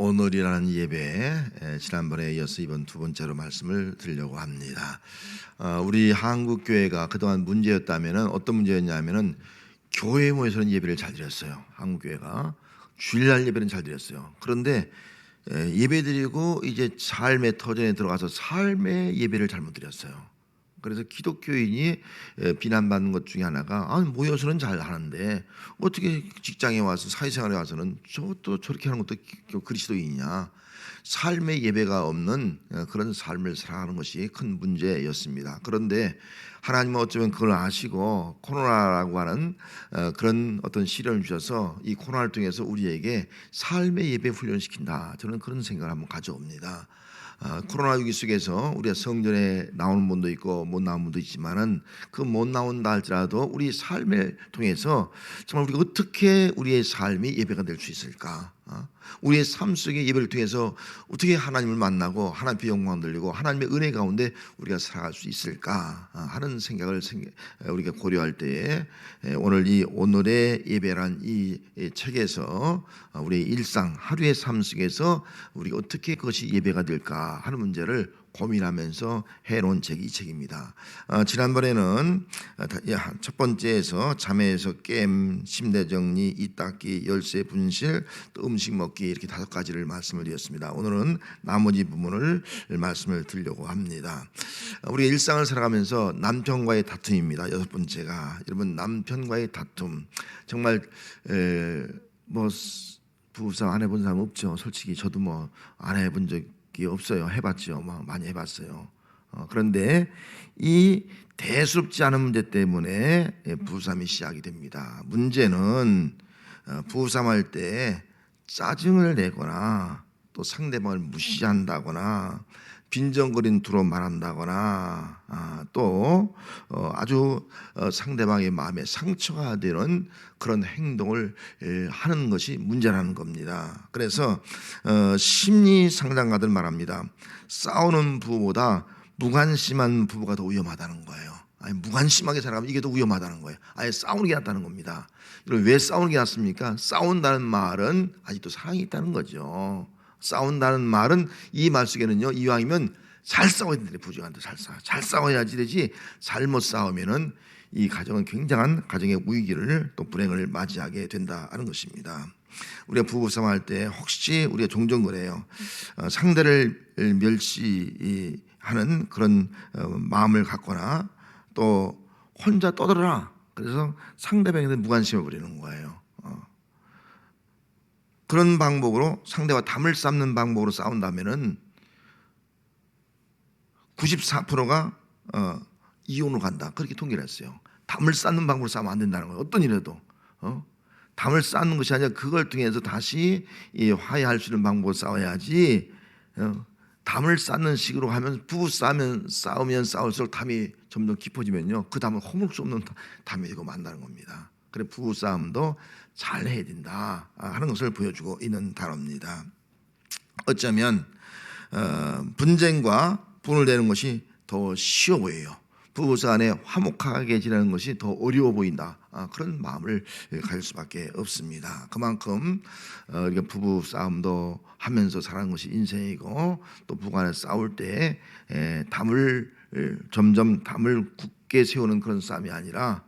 오늘이라는 예배 지난번에 이어서 이번 두 번째로 말씀을 드리려고 합니다. 우리 한국 교회가 그동안 문제였다면은 어떤 문제였냐면은 교회 모여서는 예배를 잘 드렸어요. 한국 교회가 주일날 예배는 잘 드렸어요. 그런데 예배드리고 이제 삶의 터전에 들어가서 삶의 예배를 잘못 드렸어요. 그래서 기독교인이 비난받는 것 중에 하나가 모여서는 잘 하는데 어떻게 직장에 와서 사회생활에 와서는 저것도 저렇게 하는 것도 그리스도인이냐, 삶의 예배가 없는 그런 삶을 살아가는 것이 큰 문제였습니다. 그런데 하나님은 어쩌면 그걸 아시고 코로나라고 하는 그런 어떤 시련을 주셔서 이 코로나를 통해서 우리에게 삶의 예배 훈련시킨다, 저는 그런 생각을 한번 가져옵니다. 코로나 위기 속에서 우리가 성전에 나오는 분도 있고 못 나오는 분도 있지만은 그 못 나온다 할지라도 우리 삶을 통해서 정말 우리가 어떻게 우리의 삶이 예배가 될 수 있을까? 우리의 삶 속의 예배를 통해서 어떻게 하나님을 만나고 하나님의 영광을 들리고 하나님의 은혜 가운데 우리가 살아갈 수 있을까 하는 생각을 우리가 고려할 때에 오늘 이 오늘의 예배란 이 책에서 우리의 일상 하루의 삶 속에서 우리가 어떻게 그것이 예배가 될까 하는 문제를 고민하면서 해놓은 책이 이 책입니다. 지난번에는 첫 번째에서 잠에서 깸, 침대 정리, 이 닦기, 열쇠 분실, 또 음식 먹기, 이렇게 5가지를 말씀을 드렸습니다. 오늘은 나머지 부분을 말씀을 드리려고 합니다. 우리가 일상을 살아가면서 남편과의 다툼입니다. 6번째가 여러분, 남편과의 다툼. 정말 부부싸움 안 해본 사람 없죠. 솔직히 저도 안 해본 적이 없어요. 해봤죠. 많이 해봤어요. 그런데 이 대수롭지 않은 문제 때문에 부부싸움이 시작이 됩니다. 문제는 부부싸움할 때 짜증을 내거나 또 상대방을 무시한다거나 빈정거린 투로 말한다거나 또 아주 상대방의 마음에 상처가 되는 그런 행동을 하는 것이 문제라는 겁니다. 그래서 심리 상담가들 말합니다. 싸우는 부부보다 무관심한 부부가 더 위험하다는 거예요. 무관심하게 살아가면 이게 더 위험하다는 거예요. 아예 싸우는 게 낫다는 겁니다. 왜 싸우는 게 낫습니까? 싸운다는 말은 아직도 사랑이 있다는 거죠. 싸운다는 말은 이 말 속에는요, 이왕이면 잘 싸워야 된다. 부부간도 잘 싸워야지 되지, 잘못 싸우면은 이 가정은 굉장한 가정의 위기를 또 불행을 맞이하게 된다는 것입니다. 우리가 부부싸움할 때 혹시 우리가 종종 그래요. 상대를 멸시하는 그런 마음을 갖거나 또 혼자 떠들어라. 그래서 상대방에 무관심을 부리는 거예요. 그런 방법으로 상대와 담을 쌓는 방법으로 싸운다면은 94%가 이혼으로 간다. 그렇게 통계를 했어요. 담을 쌓는 방법으로 싸우면 안 된다는 거예요. 어떤 일에도 담을 쌓는 것이 아니라 그걸 통해서 다시 화해할 수 있는 방법으로 싸워야지. 담을 쌓는 식으로 하면 부부 싸우면 싸울수록 담이 점점 깊어지면요, 그 담은 허물 수 없는 담이 되고 만다는 겁니다. 그래 부부 싸움도 잘 해야 된다 하는 것을 보여주고 있는 단어입니다. 어쩌면 분쟁과 분을 내는 것이 더 쉬워 보여요. 부부싸움 안에 화목하게 지내는 것이 더 어려워 보인다. 그런 마음을 가질 수밖에 없습니다. 그만큼 우리가 부부 싸움도 하면서 살아가는 것이 인생이고, 또 부부 간에 싸울 때 점점 담을 굳게 세우는 그런 싸움이 아니라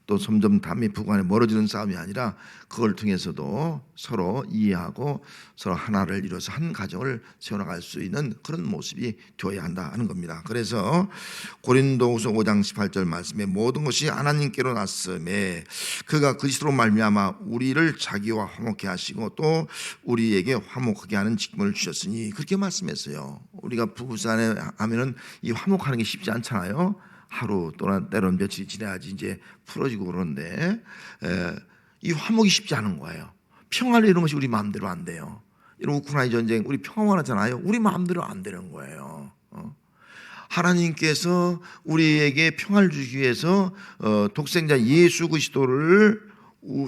또 점점 담이 부부 간에 멀어지는 싸움이 아니라 그걸 통해서도 서로 이해하고 서로 하나를 이뤄서 한 가정을 세워나갈 수 있는 그런 모습이 되어야 한다 하는 겁니다. 그래서 고린도후서 5장 18절 말씀에 모든 것이 하나님께로 났음에 그가 그리스도로 말미암아 우리를 자기와 화목케 하시고 또 우리에게 화목하게 하는 직분을 주셨으니, 그렇게 말씀했어요. 우리가 부부싸움 하면은 이 화목하는 게 쉽지 않잖아요. 하루 또는 때로는 며칠 지나야지 이제 풀어지고 그러는데 이 화목이 쉽지 않은 거예요. 평화를 이루는 것이 우리 마음대로 안 돼요. 이런 우크라이나 전쟁 우리 평화 원하잖아요. 우리 마음대로 안 되는 거예요. 하나님께서 우리에게 평화를 주기 위해서 독생자 예수 그리스도를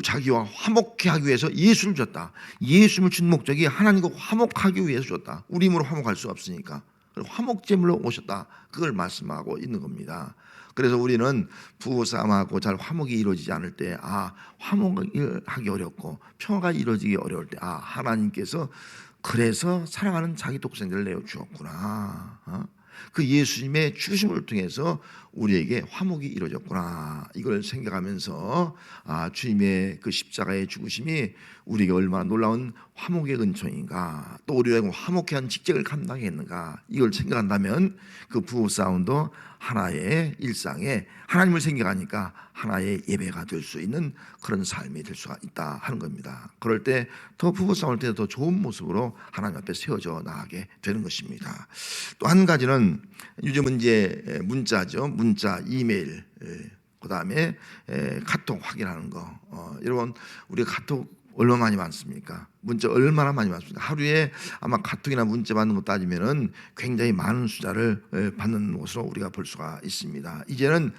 자기와 화목케 하기 위해서 예수를 줬다. 예수를 준 목적이 하나님과 화목하기 위해서 줬다. 우리 힘으로 화목할 수 없으니까 화목제물로 오셨다. 그걸 말씀하고 있는 겁니다. 그래서 우리는 부부싸움하고 잘 화목이 이루어지지 않을 때 화목을 하기 어렵고 평화가 이루어지기 어려울 때 하나님께서 그래서 사랑하는 자기 독생자를 내어 주었구나. 그 예수님의 죽으심을 통해서 우리에게 화목이 이루어졌구나. 이걸 생각하면서 주님의 그 십자가의 죽으심이 우리에게 얼마나 놀라운 화목의 은총인가, 또 우리가 화목케 한 직책을 감당했는가, 이걸 생각한다면 그 부부싸움도 하나의 일상에 하나님을 생각하니까 하나의 예배가 될 수 있는 그런 삶이 될 수가 있다 하는 겁니다. 그럴 때 더 부부싸움을 때 더 좋은 모습으로 하나님 앞에 세워져 나가게 되는 것입니다. 또 한 가지는 요즘은 이제 문자죠. 문자, 이메일, 그 다음에 카톡 확인하는 거. 여러분, 우리가 카톡 얼마나 많이 많습니까? 문자 얼마나 많이 많습니까? 하루에 아마 카톡이나 문자 받는 거 따지면은 굉장히 많은 숫자를 받는 것으로 우리가 볼 수가 있습니다. 이제는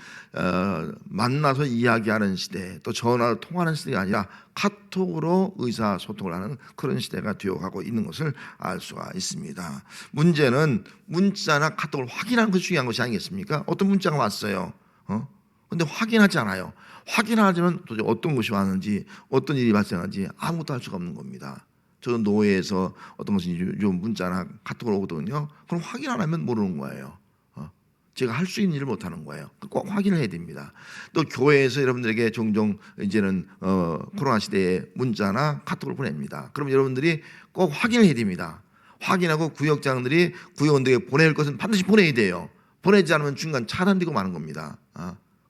만나서 이야기하는 시대, 또 전화로 통화하는 시대가 아니라 카톡으로 의사소통을 하는 그런 시대가 되어가고 있는 것을 알 수가 있습니다. 문제는 문자나 카톡을 확인하는 것이 중요한 것이 아니겠습니까? 어떤 문자가 왔어요. 근데 확인하지 않아요. 확인하지만 도대체 어떤 것이 왔는지, 어떤 일이 발생하는지 아무것도 알 수가 없는 겁니다. 저는 노예에서 어떤 것이 좀 문자나 카톡으로 오거든요. 그럼 확인 안 하면 모르는 거예요. 제가 할 수 있는 일을 못 하는 거예요. 꼭 확인을 해야 됩니다. 또 교회에서 여러분들에게 종종 이제는 코로나 시대에 문자나 카톡을 보냅니다. 그럼 여러분들이 꼭 확인을 해야 됩니다. 확인하고 구역장들이 구역원들에게 보낼 것은 반드시 보내야 돼요. 보내지 않으면 중간 차단되고 마는 겁니다.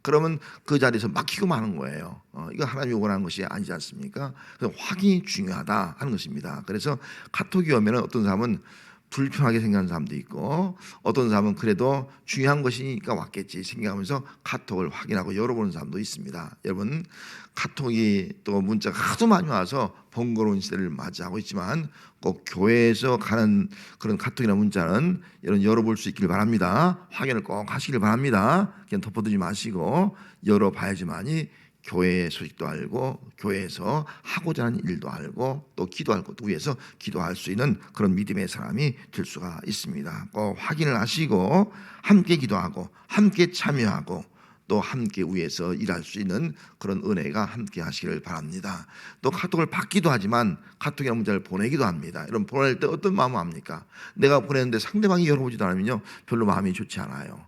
그러면 그 자리에서 막히고 마는 거예요. 이거 하나님이 원하는 것이 아니지 않습니까? 그래서 확인이 중요하다 하는 것입니다. 그래서 카톡이 오면 어떤 사람은 불편하게 생각하는 사람도 있고, 어떤 사람은 그래도 중요한 것이니까 왔겠지 생각하면서 카톡을 확인하고 열어보는 사람도 있습니다. 여러분, 카톡이 또 문자가 하도 많이 와서 번거로운 시대를 맞이하고 있지만 꼭 교회에서 가는 그런 카톡이나 문자는 여러분 열어볼 수 있기를 바랍니다. 확인을 꼭 하시길 바랍니다. 그냥 덮어두지 마시고 열어봐야지만이 교회의 소식도 알고 교회에서 하고자 하는 일도 알고 또 기도할 것도 위해서 기도할 수 있는 그런 믿음의 사람이 될 수가 있습니다. 꼭 확인을 하시고 함께 기도하고 함께 참여하고 또 함께 위해서 일할 수 있는 그런 은혜가 함께 하시기를 바랍니다. 또 카톡을 받기도 하지만 카톡이나 문자를 보내기도 합니다. 여러분, 보낼 때 어떤 마음을 합니까? 내가 보냈는데 상대방이 열어보지도 않으면요 별로 마음이 좋지 않아요.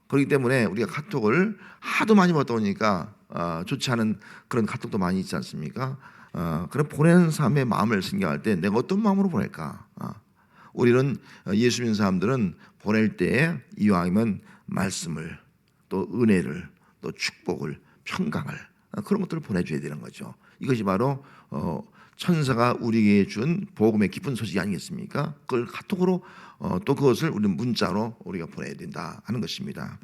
그렇기 때문에 우리가 카톡을 하도 많이 받다 보니까 좋지 않은 그런 카톡도 많이 있지 않습니까? 그래 보내는 사람의 마음을 생각할 때 내가 어떤 마음으로 보낼까? 우리는 예수 믿는 사람들은 보낼 때 이왕이면 말씀을 또 은혜를 또 축복을 평강을 그런 것들을 보내줘야 되는 거죠. 이것이 바로 천사가 우리에게 준 복음의 기쁜 소식이 아니겠습니까? 그걸 카톡으로 또 그것을 우리는 문자로 우리가 보내야 된다 하는 것입니다.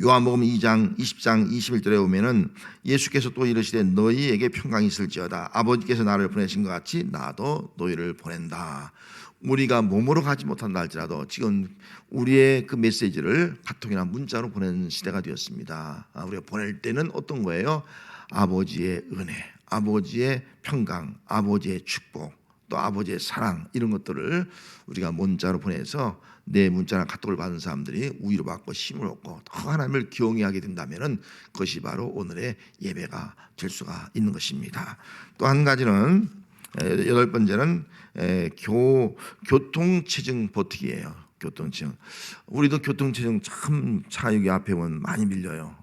요한복음 2장 20장 21절에 보면은 예수께서 또 이르시되 너희에게 평강이 있을지어다. 아버지께서 나를 보내신 것 같이 나도 너희를 보낸다. 우리가 몸으로 가지 못한다 할지라도 지금 우리의 그 메시지를 카톡이나 문자로 보내는 시대가 되었습니다. 우리가 보낼 때는 어떤 거예요? 아버지의 은혜, 아버지의 평강, 아버지의 축복, 또 아버지의 사랑, 이런 것들을 우리가 문자로 보내서 내 문자나 카톡을 받은 사람들이 우위로 받고 힘을 얻고 더 하나님을 경외하게 된다면 그것이 바로 오늘의 예배가 될 수가 있는 것입니다. 또 한 가지는 8번째는 교통체증 버티기예요. 교통체증. 우리도 교통체증 참 차 여기 앞에 보면 많이 밀려요.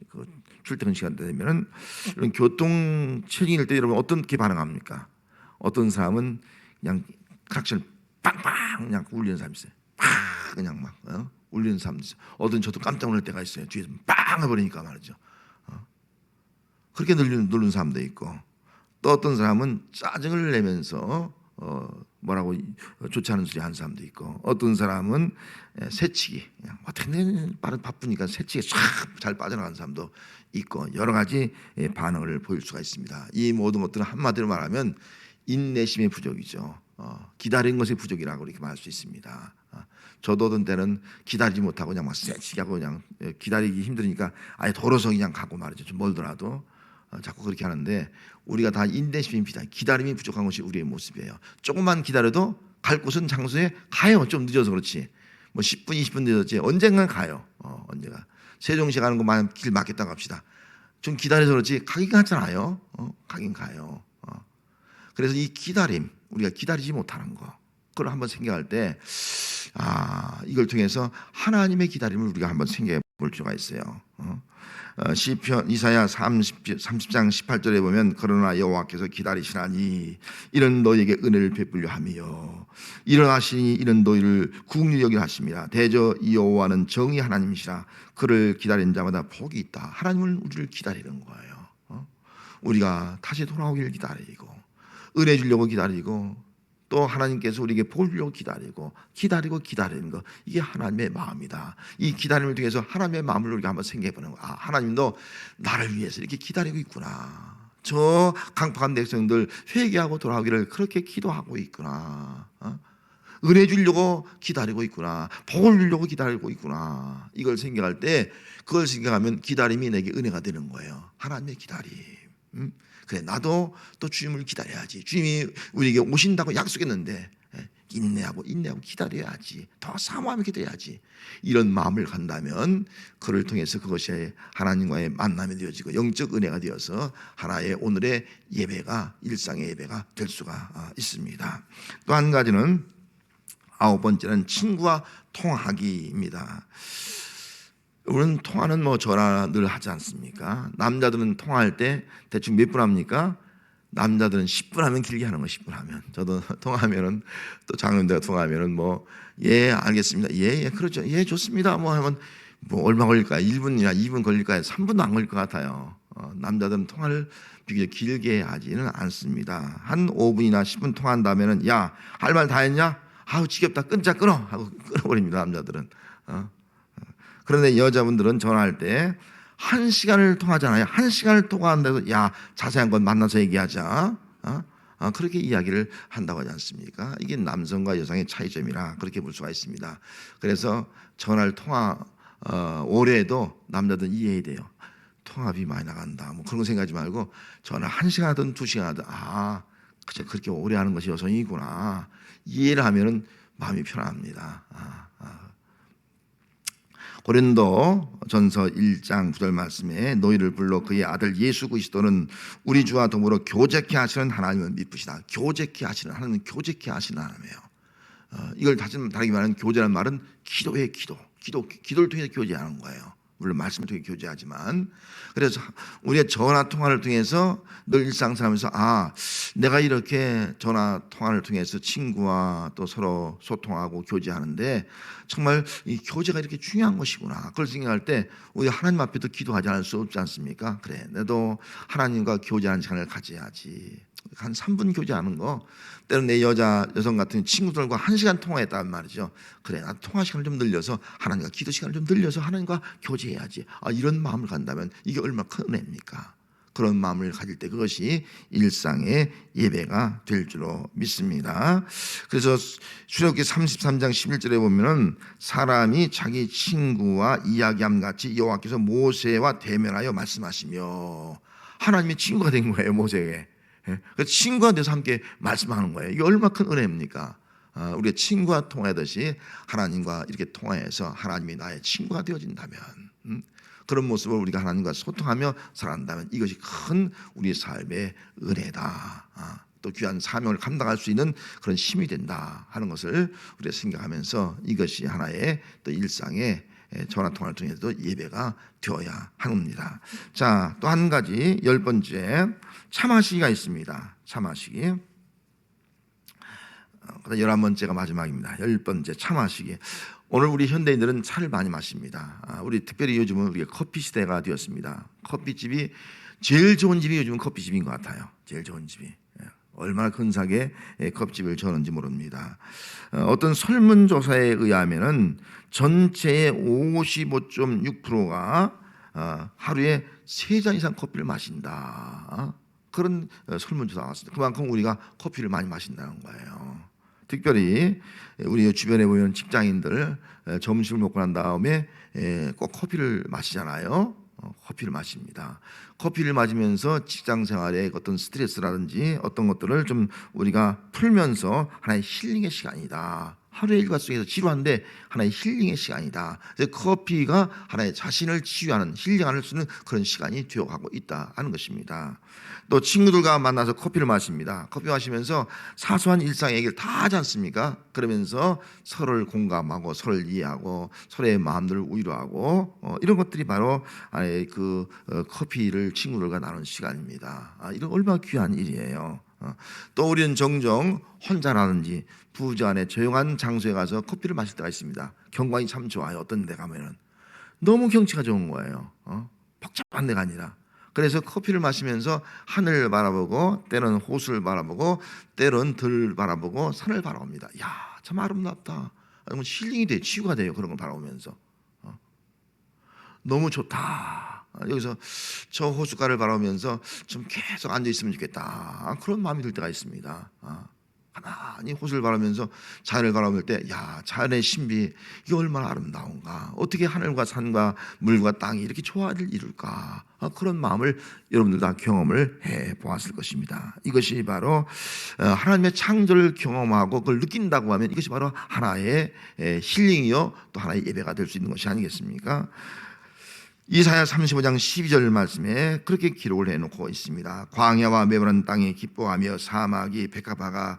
그 출퇴근 시간 되면은 이런 교통체증일 때 여러분 어떻게 반응합니까? 어떤 사람은 그냥 클락션 빵빵 그냥 울리는 사람이 있어요. 팍 그냥 막 울리는 사람도 있어요. 어떤 저도 깜짝 놀랄 때가 있어요. 뒤에서 빵 해버리니까 말이죠. 그렇게 누르는 사람도 있고, 또 어떤 사람은 짜증을 내면서 뭐라고 좋지 않은 소리 하는 사람도 있고, 어떤 사람은 새치기 그냥 어떻게 바쁘니까 새치기 쫙 잘 빠져나가는 사람도 있고, 여러 가지 반응을 보일 수가 있습니다. 이 모든 것들은 한마디로 말하면 인내심의 부족이죠. 기다리는 것의 부족이라고 이렇게 말할 수 있습니다. 저도 어떤 때는 기다리지 못하고 그냥 막 새치기 하고 그냥 기다리기 힘드니까 아예 도로서 그냥 가고 말이죠. 좀 멀더라도 자꾸 그렇게 하는데, 우리가 다 인내심이 필요해요. 기다림이 부족한 것이 우리의 모습이에요. 조금만 기다려도 갈 곳은 장소에 가요. 좀 늦어서 그렇지. 뭐 10분 20분 늦었지 언젠간 가요. 언제가 세종시 가는 것만 길 막겠다고 합시다. 좀 기다려서 그렇지 가긴 가잖아요. 가긴 가요. 그래서 이 기다림, 우리가 기다리지 못하는 거, 그걸 한번 생각할 때 이걸 통해서 하나님의 기다림을 우리가 한번 생각해 볼 필요가 있어요. 시편 이사야 30장 18절에 보면 그러나 여호와께서 기다리시나니 이는 너희에게 은혜를 베풀려 하며 일어나시니 이는 너희를 국률 여기려 하심이라. 대저 여호와는 정의 하나님이시라. 그를 기다리는 자마다 복이 있다. 하나님은 우리를 기다리는 거예요. 우리가 다시 돌아오기를 기다리고, 은혜 주려고 기다리고, 또 하나님께서 우리에게 복을 주려고 기다리고 기다리는 거, 이게 하나님의 마음이다. 이 기다림을 통해서 하나님의 마음을 우리가 한번 생각해 보는 거. 하나님도 나를 위해서 이렇게 기다리고 있구나. 저 강팍한 백성들 회개하고 돌아오기를 그렇게 기도하고 있구나. 은혜 주려고 기다리고 있구나. 복을 주려고 기다리고 있구나. 이걸 생각할 때, 그걸 생각하면 기다림이 내게 은혜가 되는 거예요. 하나님의 기다림. 그래, 나도 또 주님을 기다려야지. 주님이 우리에게 오신다고 약속했는데 인내하고 기다려야지. 더 사모하며 기다려야지. 이런 마음을 간다면 그를 통해서 그것이 하나님과의 만남이 되어지고 영적 은혜가 되어서 하나의 오늘의 예배가, 일상의 예배가 될 수가 있습니다. 또 한 가지는, 9번째는 친구와 통화하기입니다. 우리는 통화는 전화 늘 하지 않습니까? 남자들은 통화할 때 대충 몇 분 합니까? 남자들은 10분 하면 길게 하는 거, 10분 하면. 저도 통화하면은, 또 장로님들과 통화하면은 예, 알겠습니다. 예, 그렇죠. 예, 좋습니다. 하면 얼마 걸릴까요? 1분이나 2분 걸릴까요? 3분도 안 걸릴 것 같아요. 남자들은 통화를 비교적 길게 하지는 않습니다. 한 5분이나 10분 통화한다면은, 야, 할 말 다 했냐? 지겹다. 끊어. 하고 끊어버립니다, 남자들은. 그런데 여자분들은 전화할 때 1시간을 통하잖아요. 1시간을 통화한다고, 야, 자세한 건 만나서 얘기하자. 그렇게 이야기를 한다고 하지 않습니까? 이게 남성과 여성의 차이점이라 그렇게 볼 수가 있습니다. 그래서 전화를 오래 해도 남자들은 이해해야 돼요. 통화비 많이 나간다. 그런 거 생각하지 말고, 전화 1시간 하든 2시간 하든, 그저 그렇게 오래 하는 것이 여성이구나. 이해를 하면은 마음이 편합니다. 고린도 전서 1장 9절 말씀에 너희를 불러 그의 아들 예수 그리스도는 우리 주와 더불어 교제케 하시는 하나님을 믿으시다. 교제케 하시는 하나님은 교제케 하시는 하나님이에요. 이걸 다르게 말하면, 교제라는 말은 기도의 기도를 통해서 교제하는 거예요. 물론 말씀을 통해 교제하지만, 그래서 우리의 전화 통화를 통해서 늘 일상생활에서 내가 이렇게 전화 통화를 통해서 친구와 또 서로 소통하고 교제하는데 정말 이 교제가 이렇게 중요한 것이구나. 그걸 생각할 때 우리 하나님 앞에도 기도하지 않을 수 없지 않습니까? 그래, 나도 하나님과 교제하는 시간을 가져야지. 한 3분 교제하는 거, 때로는 내 여성 같은 친구들과 1시간 통화했단 말이죠. 그래, 나 통화 시간을 좀 늘려서, 하나님과 기도 시간을 좀 늘려서 하나님과 교제해야지. 이런 마음을 간다면 이게 얼마나 큰 은혜입니까? 그런 마음을 가질 때 그것이 일상의 예배가 될 줄로 믿습니다. 그래서 출애굽기 33장 11절에 보면은, 사람이 자기 친구와 이야기함 같이 여호와께서 모세와 대면하여 말씀하시며, 하나님의 친구가 된 거예요, 모세에게. 그 친구가 돼서 함께 말씀하는 거예요. 이게 얼마나 큰 은혜입니까? 우리가 친구와 통하듯이 하나님과 이렇게 통화해서 하나님이 나의 친구가 되어진다면, 그런 모습을 우리가 하나님과 소통하며 살아간다면 이것이 큰 우리 삶의 은혜다. 또 귀한 사명을 감당할 수 있는 그런 힘이 된다 하는 것을 우리가 생각하면서, 이것이 하나의 또 일상의 전화 통화를 통해서도 예배가 되어야 합니다. 자, 또 한 가지, 10번째, 참아시기가 있습니다. 참아시기. 11번째가 마지막입니다. 10번째, 참아시기. 오늘 우리 현대인들은 차를 많이 마십니다. 우리 특별히 요즘은 우리가 커피 시대가 되었습니다. 커피집이 제일 좋은 집이 요즘은 커피집인 것 같아요. 제일 좋은 집이. 얼마나 근사하게 커피집을 저는지 모릅니다. 어떤 설문조사에 의하면은 전체의 55.6%가 하루에 3잔 이상 커피를 마신다. 그런 설문조사가 나왔습니다. 그만큼 우리가 커피를 많이 마신다는 거예요. 특별히 우리 주변에 보면 직장인들 점심을 먹고 난 다음에 꼭 커피를 마시잖아요. 커피를 마십니다. 커피를 마시면서 직장 생활의 어떤 스트레스라든지 어떤 것들을 좀 우리가 풀면서 하나의 힐링의 시간이다 하루의 일과 속에서 지루한데 하나의 힐링의 시간이다. 그래서 커피가 하나의 자신을 치유하는, 힐링할 수 있는 그런 시간이 되어가고 있다 하는 것입니다. 또 친구들과 만나서 커피를 마십니다. 커피 마시면서 사소한 일상 얘기를 다 하지 않습니까? 그러면서 서로를 공감하고 서로를 이해하고 서로의 마음들을 위로하고 이런 것들이 바로 커피를 친구들과 나눈 시간입니다. 이런 얼마나 귀한 일이에요. 또 우리는 종종 혼자라든지 부부간에 조용한 장소에 가서 커피를 마실 때가 있습니다. 경관이 참 좋아요. 어떤 데 가면은 너무 경치가 좋은 거예요. 복잡한 데가 아니라. 그래서 커피를 마시면서 하늘을 바라보고 때로는 호수를 바라보고 때로는 들을 바라보고 산을 바라봅니다. 야, 참 아름답다. 너무 힐링이 돼요. 치유가 돼요. 그런 걸 바라보면서 너무 좋다. 여기서 저 호숫가를 바라보면서 좀 계속 앉아 있으면 좋겠다. 그런 마음이 들 때가 있습니다. 가만히 호수를 바라보면서 자연을 바라볼 때, 야, 자연의 신비, 이게 얼마나 아름다운가. 어떻게 하늘과 산과 물과 땅이 이렇게 조화를 이룰까. 그런 마음을 여러분들 다 경험을 해 보았을 것입니다. 이것이 바로 하나님의 창조를 경험하고 그걸 느낀다고 하면 이것이 바로 하나의 힐링이요, 또 하나의 예배가 될 수 있는 것이 아니겠습니까? 이사야 35장 12절 말씀에 그렇게 기록을 해놓고 있습니다. 광야와 메마른 땅이 기뻐하며 사막이 백합화가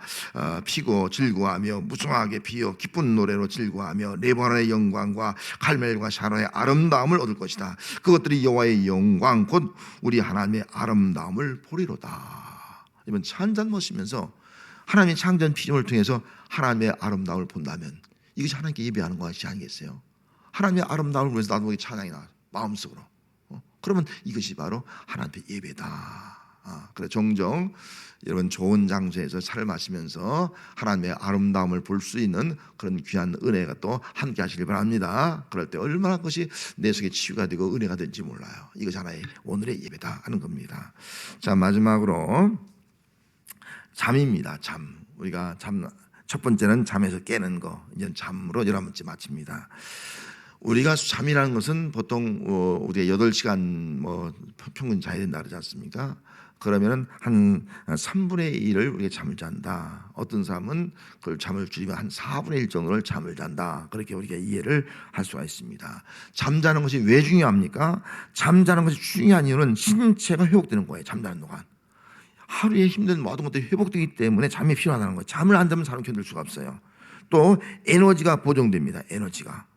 피고 즐거워하며 무성하게 피어 기쁜 노래로 즐거워하며 레바논의 영광과 갈멜과 샤론의 아름다움을 얻을 것이다. 그것들이 여호와의 영광 곧 우리 하나님의 아름다움을 보리로다. 이번 찬잔 마시면서 하나님의 창조한 피조물을 통해서 하나님의 아름다움을 본다면 이것이 하나님께 예배하는 것이 아니겠어요? 하나님의 아름다움을 위해서 나도 모르게 찬양이 나 마음속으로. 그러면 이것이 바로 하나님의 예배다. 그래 종종 여러분 좋은 장소에서 차를 마시면서 하나님의 아름다움을 볼 수 있는 그런 귀한 은혜가 또 함께 하시길 바랍니다. 그럴 때 얼마나 그것이 내 속에 치유가 되고 은혜가 될지 몰라요. 이것이 하나의 오늘의 예배다 하는 겁니다. 자, 마지막으로 잠입니다. 잠. 우리가 첫 번째는 잠에서 깨는 거. 이제 잠으로 11번째 마칩니다. 우리가 잠이라는 것은 보통 우리가 8시간 평균 자야 된다 그러지 않습니까? 그러면은 한 3분의 1을 우리가 잠을 잔다. 어떤 사람은 그걸 잠을 줄이면 한 4분의 1 정도를 잠을 잔다. 그렇게 우리가 이해를 할 수가 있습니다. 잠자는 것이 왜 중요합니까? 잠자는 것이 중요한 이유는 신체가 회복되는 거예요. 잠자는 동안. 하루에 힘든 모든 것들이 회복되기 때문에 잠이 필요하다는 거예요. 잠을 안 자면 사람은 견딜 수가 없어요. 또 에너지가 보정됩니다. 에너지가.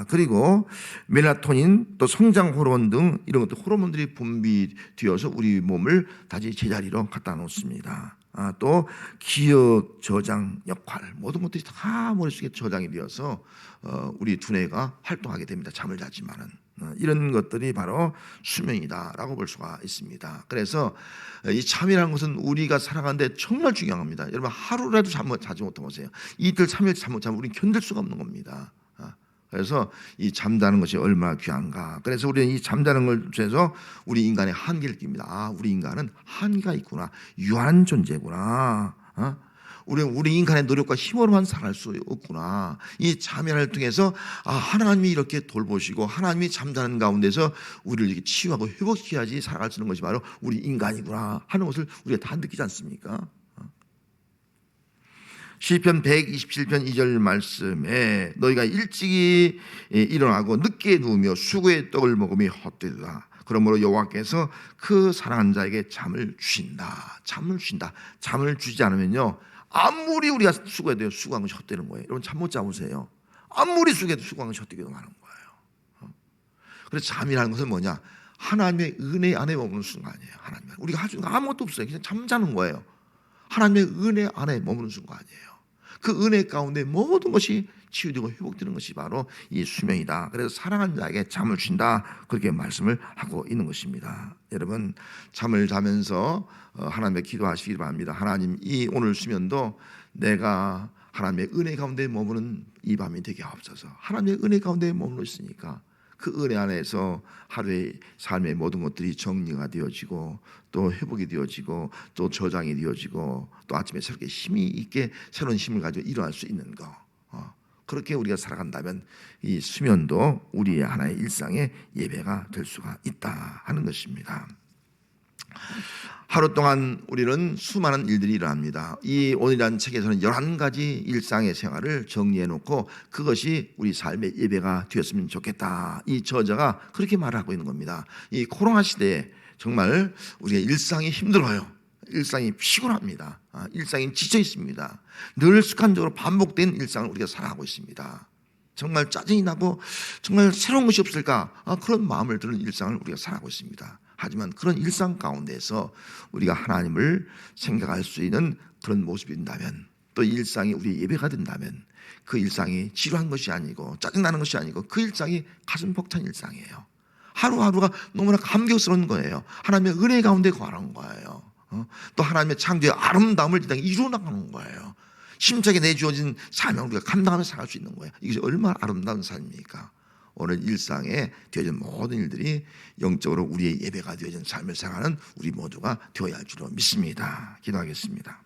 그리고 멜라토닌 또 성장 호르몬 등 이런 것들 호르몬들이 분비되어서 우리 몸을 다시 제자리로 갖다 놓습니다. 또 기억 저장 역할 모든 것들이 다 머릿속에 저장이 되어서 우리 두뇌가 활동하게 됩니다. 잠을 자지만은 이런 것들이 바로 수면이다라고 볼 수가 있습니다. 그래서 이 잠이라는 것은 우리가 살아가는데 정말 중요합니다. 여러분 하루라도 잠 자지 못하고 오세요. 이틀 3일 잠 못 자면 우리는 견딜 수가 없는 겁니다. 그래서 이 잠자는 것이 얼마나 귀한가. 그래서 우리는 이 잠자는 걸 통해서 우리 인간의 한계를 낍니다. 우리 인간은 한계가 있구나. 유한 존재구나. 우리 인간의 노력과 힘으로만 살아갈 수 없구나. 이 잠을 통해서 하나님이 이렇게 돌보시고 하나님이 잠자는 가운데서 우리를 이렇게 치유하고 회복시켜야지 살아갈 수 있는 것이 바로 우리 인간이구나 하는 것을 우리가 다 느끼지 않습니까? 시편 127편 2절 말씀에 너희가 일찍이 일어나고 늦게 누우며 수고의 떡을 먹음이 헛되다. 그러므로 여호와께서 그 사랑하는 자에게 잠을 주신다. 잠을 주신다. 잠을 주지 않으면요 아무리 우리가 수고해도 수고한 것이 헛되는 거예요. 여러분 잠 못 자보세요. 아무리 수고해도 수고한 것이 헛되기도 하는 거예요. 그래서 잠이라는 것은 뭐냐? 하나님의 은혜 안에 머무는 순간이에요. 하나님 우리가 할 수 있는 거 아무것도 없어요. 그냥 잠자는 거예요. 하나님의 은혜 안에 머무는 순간이에요. 그 은혜 가운데 모든 것이 치유되고 회복되는 것이 바로 이 수명이다. 그래서 사랑하는 자에게 잠을 준다. 그렇게 말씀을 하고 있는 것입니다. 여러분 잠을 자면서 하나님께 기도하시기 바랍니다. 하나님 이 오늘 수면도 내가 하나님의 은혜 가운데 머무는 이 밤이 되게 하옵소서. 하나님의 은혜 가운데 머물러 있으니까 그 은혜 안에서 하루의 삶의 모든 것들이 정리가 되어지고 또 회복이 되어지고 또 저장이 되어지고 또 아침에 새롭게 힘이 있게 새로운 힘을 가지고 일어날 수 있는 거. 그렇게 우리가 살아간다면 이 수면도 우리의 하나의 일상의 예배가 될 수가 있다 하는 것입니다. 하루 동안 우리는 수많은 일들이 일어납니다. 이 오늘이라는 책에서는 11가지 일상의 생활을 정리해 놓고 그것이 우리 삶의 예배가 되었으면 좋겠다. 이 저자가 그렇게 말하고 있는 겁니다. 이 코로나 시대에 정말 우리의 일상이 힘들어요. 일상이 피곤합니다. 일상이 지쳐 있습니다. 늘 습관적으로 반복된 일상을 우리가 살아가고 있습니다. 정말 짜증이 나고 정말 새로운 것이 없을까? 그런 마음을 드는 일상을 우리가 살아가고 있습니다. 하지만 그런 일상 가운데서 우리가 하나님을 생각할 수 있는 그런 모습이 된다면, 또 일상이 우리의 예배가 된다면 그 일상이 지루한 것이 아니고 짜증나는 것이 아니고 그 일상이 가슴 벅찬 일상이에요. 하루하루가 너무나 감격스러운 거예요. 하나님의 은혜 가운데 거하는 거예요. 또 하나님의 창조의 아름다움을 이 땅에 이루어나가는 거예요. 심차게 내주어진 사명을 우리가 감당하며 살아갈 수 있는 거예요. 이것이 얼마나 아름다운 삶입니까? 오늘 일상에 되어진 모든 일들이 영적으로 우리의 예배가 되어진 삶을 살아가는 우리 모두가 되어야 할 줄로 믿습니다. 기도하겠습니다.